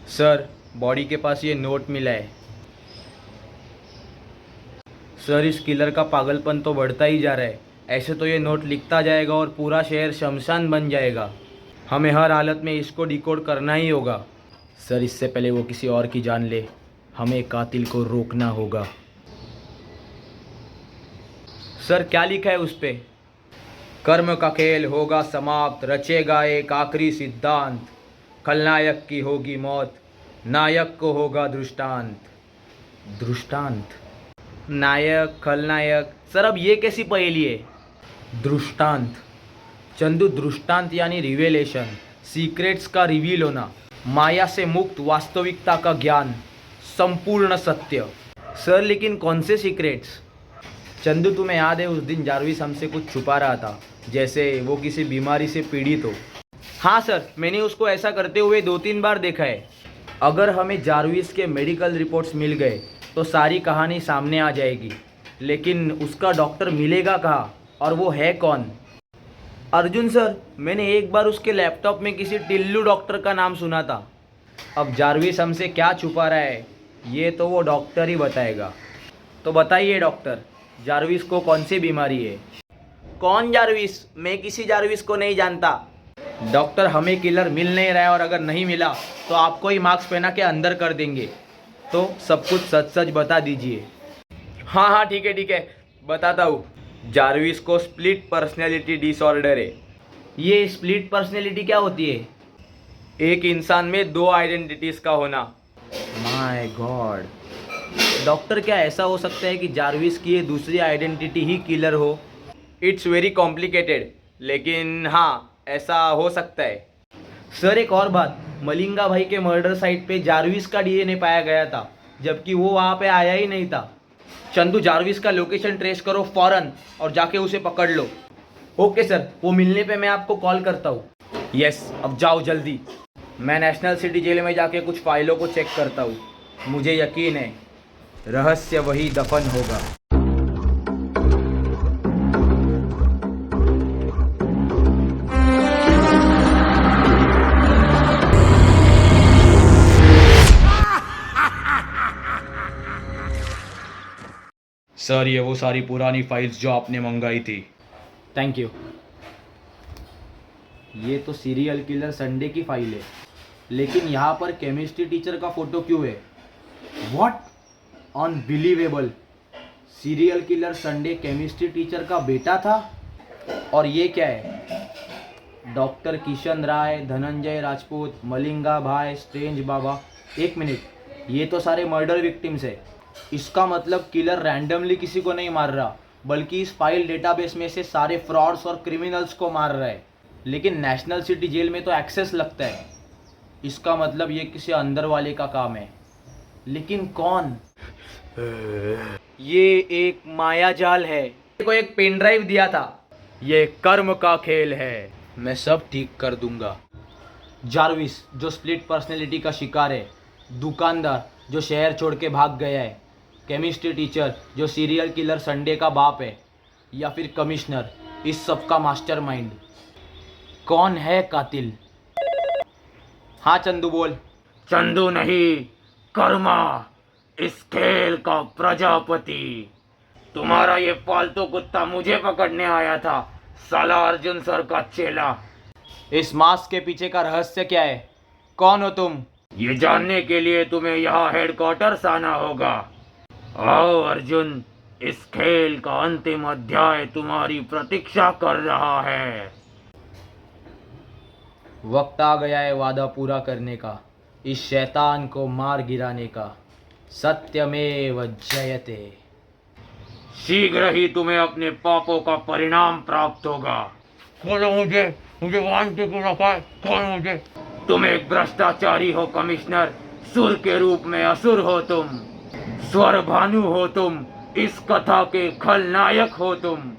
Sir, body के पास ये note मिला है। सर, इस किलर का पागलपन तो बढ़ता ही जा रहा है। ऐसे तो ये नोट लिखता जाएगा और पूरा शहर शमशान बन जाएगा। हमें हर हालत में इसको डिकोड करना ही होगा। सर, इससे पहले वो किसी और की जान ले, हमें कातिल को रोकना होगा। सर, क्या लिखा है उस पे? कर्म का खेल होगा समाप्त, रचेगा एक आखिरी सिद्धांत। खलनायक की होगी मौत, नायक को होगा दृष्टांत। दृष्टांत? नायक, खलनायक, सर अब ये कैसी पहेली है? दृष्टांत चंदू, दृष्टांत यानी रिवेलेशन, सीक्रेट्स का रिवील होना, माया से मुक्त वास्तविकता का ज्ञान, संपूर्ण सत्य। सर, लेकिन कौन से सीक्रेट्स? चंदू, तुम्हें याद है उस दिन जारविस हमसे कुछ छुपा रहा था, जैसे वो किसी बीमारी से पीड़ित हो। हाँ सर, मैंने उसको ऐसा करते हुए 2-3 बार देखा है। अगर हमें जारविस के मेडिकल रिपोर्ट्स मिल गए तो सारी कहानी सामने आ जाएगी। लेकिन उसका डॉक्टर मिलेगा कहाँ, और वो है कौन? अर्जुन सर, मैंने एक बार उसके लैपटॉप में किसी टिल्लू डॉक्टर का नाम सुना था। अब जारविस हमसे क्या छुपा रहा है, ये तो वो डॉक्टर ही बताएगा। तो बताइए डॉक्टर, जारविस को कौन सी बीमारी है? कौन जारविस? मैं किसी जारविस को नहीं जानता। डॉक्टर, हमें किलर मिल नहीं रहा है और अगर नहीं मिला तो आपको ही मार्क्स पहना के अंदर कर देंगे। तो सब कुछ सच सच बता दीजिए। हाँ हाँ, ठीक है, बताता हूँ। जारविस को स्प्लिट पर्सनैलिटी डिसऑर्डर है। ये स्प्लिट पर्सनैलिटी क्या होती है? एक इंसान में 2 आइडेंटिटीज का होना। My God. डॉक्टर, क्या ऐसा हो सकता है कि जारविस की ये दूसरी आइडेंटिटी ही किलर हो? इट्स वेरी कॉम्प्लिकेटेड, लेकिन हाँ, ऐसा हो सकता है। सर, एक और बात, मलिंगा भाई के मर्डर साइट पे जारविस का डीएनए पाया गया था, जबकि वो वहाँ पे आया ही नहीं था। चंदू, जारविस का लोकेशन ट्रेस करो फौरन और जाके उसे पकड़ लो। ओके सर, वो मिलने पे मैं आपको कॉल करता हूँ। यस, अब जाओ जल्दी। मैं नेशनल सिटी जेल में जाके कुछ फाइलों को चेक करता हूँ। मुझे यकीन है रहस्य वही दफन होगा। सर, ये वो सारी पुरानी फाइल्स जो आपने मंगाई थी। Thank you. ये तो सीरियल किलर संडे की फाइल है, लेकिन यहाँ पर केमिस्ट्री टीचर का फोटो क्यों है? What? Unbelievable. Serial killer Sunday chemistry teacher का बेटा था। और ये क्या है? डॉक्टर किशन राय, धनंजय राजपूत, मलिंगा भाई, स्ट्रेंज बाबा। एक मिनट, ये तो सारे मर्डर विक्टिम्स है। इसका मतलब किलर रैंडमली किसी को नहीं मार रहा, बल्कि इस फाइल डेटाबेस में से सारे फ्रॉड्स और क्रिमिनल्स को मार रहा है। लेकिन नेशनल सिटी जेल में तो एक्सेस लगता है। इसका मतलब ये किसी अंदर वाले का काम है। लेकिन कौन? ये एक माया जाल है। को एक पेन ड्राइव दिया था। ये कर्म का खेल है, मैं सब ठीक कर दूंगा। जारविस, जो स्प्लिट पर्सनैलिटी का शिकार है। दुकानदार, जो शहर छोड़ के भाग गया है। केमिस्ट्री टीचर, जो सीरियल किलर संडे का बाप है। या फिर कमिश्नर, इस सब का मास्टरमाइंड। कौन है कातिल? हाँ चंदू, बोल। चंदू नहीं, कर्मा, इस खेल का प्रजापति। तुम्हारा ये पालतू कुत्ता मुझे पकड़ने आया था, साला अर्जुन सर का चेला। इस मास्क के पीछे का रहस्य क्या है? कौन हो तुम? ये जानने के लिए तुम्हें यहाँ हेडक्वार्टर्स आना होगा। आओ अर्जुन, इस खेल का अंतिम अध्याय तुम्हारी प्रतीक्षा कर रहा है। वक्त आ गया है वादा पूरा करने का, इस शैतान को मार गिराने का। सत्यमेव जयते। शीघ्र ही तुम्हें अपने पापों का परिणाम प्राप्त होगा। खोलो मुझे, मुझे वांटे को रखा है, खोलो मुझे। तुम एक भ्रष्टाचारी हो कमिश्नर, सुर के रूप में असुर हो तुम, स्वर भानु हो तुम, इस कथा के खलनायक हो तुम।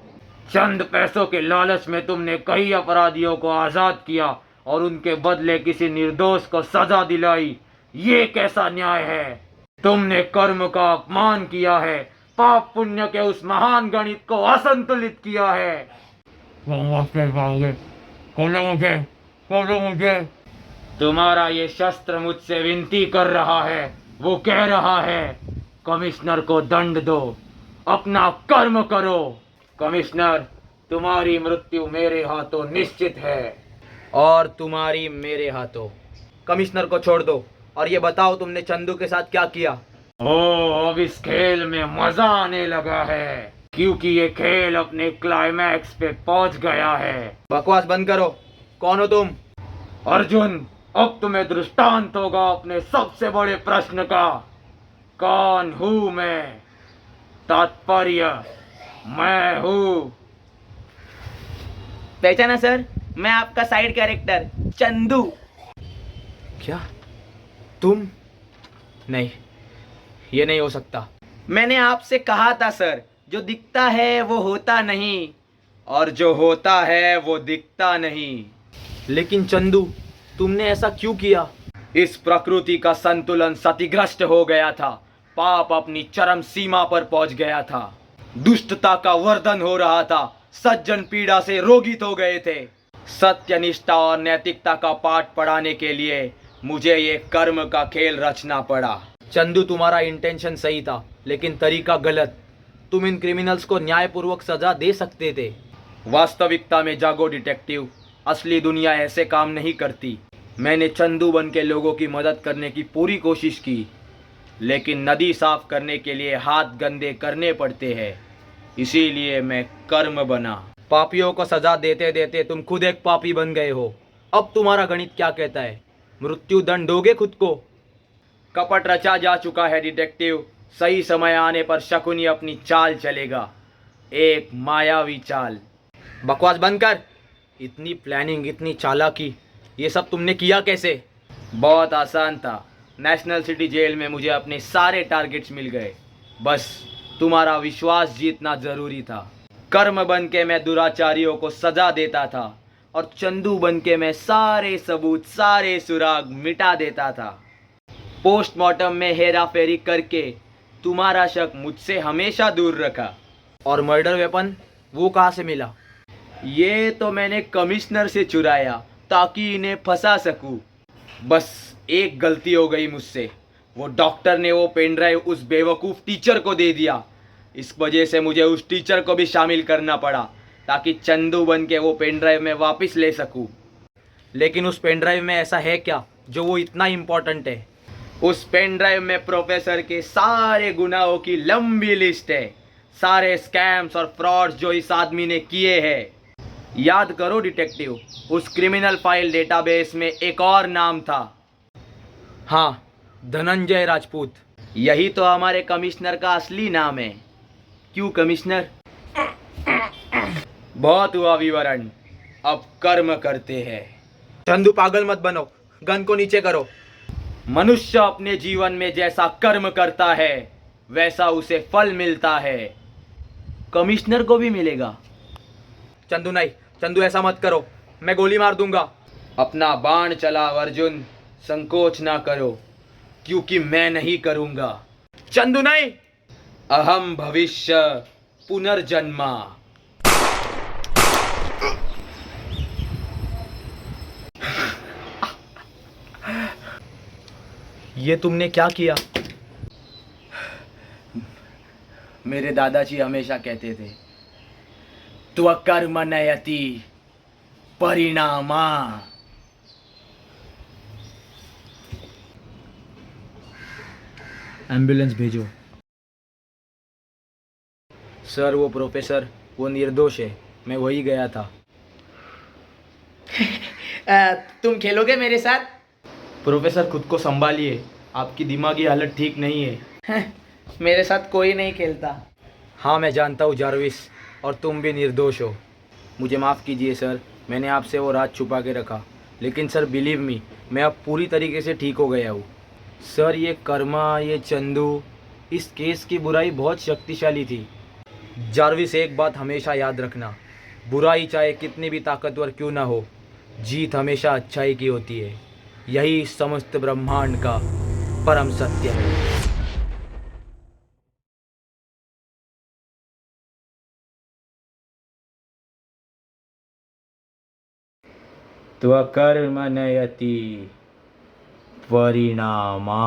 चंद पैसों के लालच में तुमने कई अपराधियों को आजाद किया और उनके बदले किसी निर्दोष को सजा दिलाई। ये कैसा न्याय है? तुमने कर्म का अपमान किया है, पाप पुण्य के उस महान गणित को असंतुलित किया है। खोलो मुझे, खोलो मुझे। तुम्हारा ये शस्त्र मुझसे विनती कर रहा है, वो कह रहा है कमिश्नर को दंड दो, अपना कर्म करो। कमिश्नर, तुम्हारी मृत्यु मेरे हाथों निश्चित है और तुम्हारी मेरे हाथों। कमिश्नर को छोड़ दो और ये बताओ तुमने चंदू के साथ क्या किया। ओ, अब इस खेल में मजा आने लगा है, क्योंकि ये खेल अपने क्लाइमैक्स पे पहुंच गया है। बकवास बंद करो, कौन हो तुम? अर्जुन, अब तुम्हें दृष्टांत होगा अपने सबसे बड़े प्रश्न का। कौन हूं मैं? तात्पर्य, मैं हूं। पहचाना सर, मैं आपका साइड कैरेक्टर चंदू। क्या तुम? नहीं, ये नहीं हो सकता। मैंने आपसे कहा था सर, जो दिखता है वो होता नहीं और जो होता है वो दिखता नहीं। लेकिन चंदू, तुमने ऐसा क्यों किया? इस प्रकृति का संतुलन क्षतिग्रस्त हो गया था। पाप अपनी चरम सीमा पर पहुंच गया था। दुष्टता का वर्धन हो रहा था। सज्जन पीड़ा से रोगित हो गए थे। सत्यनिष्ठा और नैतिकता का पाठ पढ़ाने के लिए मुझे ये कर्म का खेल रचना पड़ा। चंदू, तुम्हारा इंटेंशन सही था, लेकिन तरीका गलत। तुम इन क्रिमिनल्स को न्यायपूर्वक सजा दे सकते थे। वास्तविकता में जागो डिटेक्टिव, असली दुनिया ऐसे काम नहीं करती। मैंने चंदू बन के लोगों की मदद करने की पूरी कोशिश की, लेकिन नदी साफ करने के लिए हाथ गंदे करने पड़ते हैं। इसीलिए मैं कर्म बना। पापियों को सजा देते देते तुम खुद एक पापी बन गए हो। अब तुम्हारा गणित क्या कहता है? मृत्यु दंड दोगे खुद को? कपट रचा जा चुका है डिटेक्टिव। सही समय आने पर शकुनी अपनी चाल चलेगा, एक मायावी चाल। बकवास बंद कर। इतनी प्लानिंग, इतनी चालाकी, ये सब तुमने किया कैसे? बहुत आसान था। नेशनल सिटी जेल में मुझे अपने सारे टारगेट्स मिल गए। बस तुम्हारा विश्वास जीतना जरूरी था। कर्म बन के मैं दुराचारियों को सजा देता था और चंदू बन के मैं सारे सबूत, सारे सुराग मिटा देता था। पोस्टमार्टम में हेरा फेरी करके तुम्हारा शक मुझसे हमेशा दूर रखा। और मर्डर वेपन, वो कहाँ से मिला? ये तो मैंने कमिश्नर से चुराया ताकि इन्हें फंसा सकूं। बस एक गलती हो गई मुझसे। वो डॉक्टर ने वो पेन ड्राइव उस बेवकूफ़ टीचर को दे दिया। इस वजह से मुझे उस टीचर को भी शामिल करना पड़ा ताकि चंदू बन के वो पेन ड्राइव में वापस ले सकूं। लेकिन उस पेन ड्राइव में ऐसा है क्या जो वो इतना इम्पोर्टेंट है? उस पेन ड्राइव में प्रोफेसर के सारे गुनाहों की लंबी लिस्ट है। सारे स्कैम्स और फ्रॉड्स जो इस आदमी ने किए हैं। याद करो डिटेक्टिव, उस क्रिमिनल फाइल डेटाबेस में एक और नाम था। हाँ, धनंजय राजपूत। यही तो हमारे कमिश्नर का असली नाम है। क्यों कमिश्नर? बहुत हुआ विवरण, अब कर्म करते हैं। चंदू, पागल मत बनो, गन को नीचे करो। मनुष्य अपने जीवन में जैसा कर्म करता है वैसा उसे फल मिलता है। कमिश्नर को भी मिलेगा। चंदू नहीं, चंदू ऐसा मत करो, मैं गोली मार दूंगा। अपना बाण चलाओ अर्जुन, संकोच ना करो, क्योंकि मैं नहीं करूंगा। चंदू नहीं। अहम भविष्य पुनर्जन्मा। ये तुमने क्या किया? मेरे दादाजी हमेशा कहते थे, त्वकर्म नयति परिणामा। एम्बुलेंस भेजो। सर, वो प्रोफेसर, वो निर्दोष है, मैं वही गया था। तुम खेलोगे मेरे साथ? प्रोफेसर, खुद को संभालिए, आपकी दिमागी हालत ठीक नहीं है। मेरे साथ कोई नहीं खेलता। हाँ, मैं जानता हूँ जारविस, और तुम भी निर्दोष हो। मुझे माफ़ कीजिए सर, मैंने आपसे वो राज छुपा के रखा। लेकिन सर, बिलीव मी, मैं अब पूरी तरीके से ठीक हो गया हूँ। सर, ये कर्मा, ये चंदू, इस केस की बुराई बहुत शक्तिशाली थी। जारविस, एक बात हमेशा याद रखना, बुराई चाहे कितनी भी ताकतवर क्यों ना हो, जीत हमेशा अच्छाई की होती है। यही समस्त ब्रह्मांड का परम सत्य है। त्वकर्म नयति परिणामा